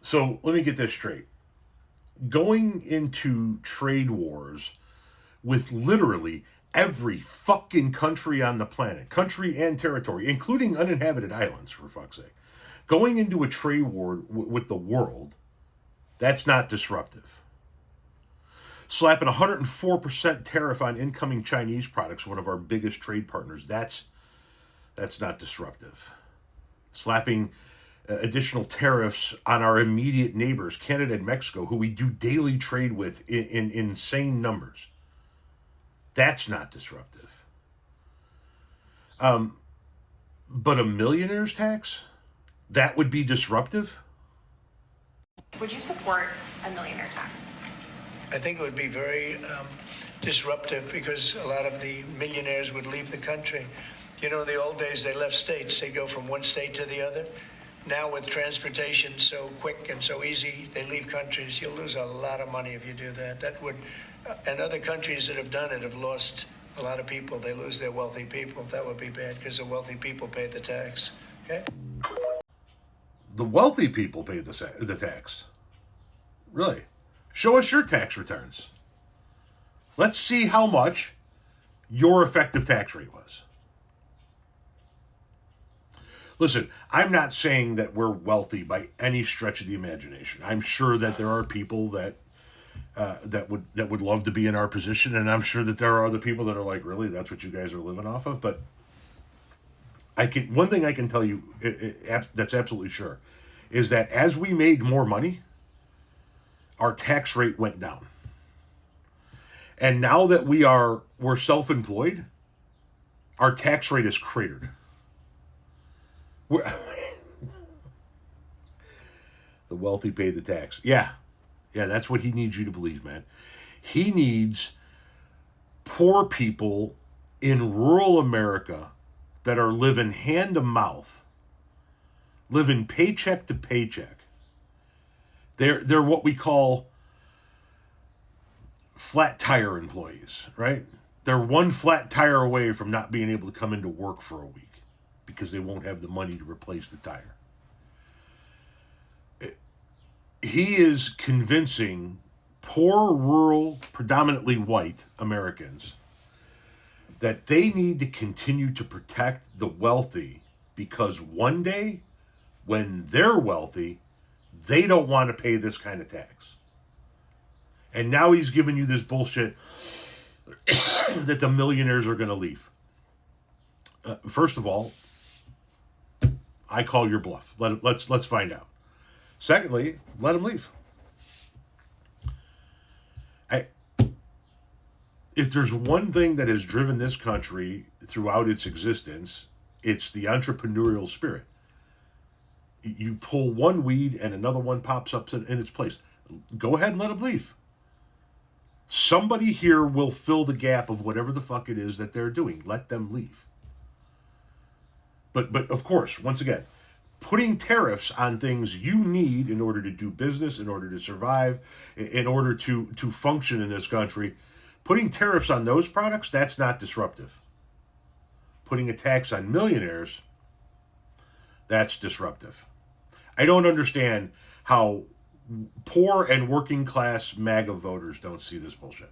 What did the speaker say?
So let me get this straight. Going into trade wars with literally every fucking country on the planet, country and territory, including uninhabited islands, for fuck's sake. Going into a trade war with the world, that's not disruptive. Slapping 104% tariff on incoming Chinese products, one of our biggest trade partners, that's not disruptive. Slapping additional tariffs on our immediate neighbors, Canada and Mexico, who we do daily trade with in insane numbers, that's not disruptive. But a millionaire's tax, that would be disruptive? Would you support a millionaire tax? I think it would be very disruptive because a lot of the millionaires would leave the country. You know, in the old days, they left states. They'd go from one state to the other. Now with transportation so quick and so easy, they leave countries. You'll lose a lot of money if you do that. That would, and other countries that have done it have lost a lot of people. They lose their wealthy people. That would be bad because the wealthy people pay the tax. Okay? The wealthy people pay the tax. Really? Show us your tax returns. Let's see how much your effective tax rate was. Listen, I'm not saying that we're wealthy by any stretch of the imagination. I'm sure that there are people that would love to be in our position, and I'm sure that there are other people that are like, really, that's what you guys are living off of. But one thing I can tell you that's absolutely sure is that as we made more money, our tax rate went down. And now that we're self-employed, our tax rate is cratered. The wealthy pay the tax. Yeah, that's what he needs you to believe, man. He needs poor people in rural America that are living hand to mouth, living paycheck to paycheck. They're what we call flat tire employees, right? They're one flat tire away from not being able to come into work for a week because they won't have the money to replace the tire. He is convincing poor, rural, predominantly white Americans that they need to continue to protect the wealthy because one day, when they're wealthy, they don't want to pay this kind of tax. And now he's giving you this bullshit that the millionaires are going to leave. First of all, I call your bluff. Let's find out. Secondly, let them leave. If there's one thing that has driven this country throughout its existence, it's the entrepreneurial spirit. You pull one weed and another one pops up in its place. Go ahead and let them leave. Somebody here will fill the gap of whatever the fuck it is that they're doing. Let them leave. But of course, once again, putting tariffs on things you need in order to do business, in order to survive, in order to function in this country, putting tariffs on those products, that's not disruptive. Putting a tax on millionaires, that's disruptive. I don't understand how poor and working class MAGA voters don't see this bullshit.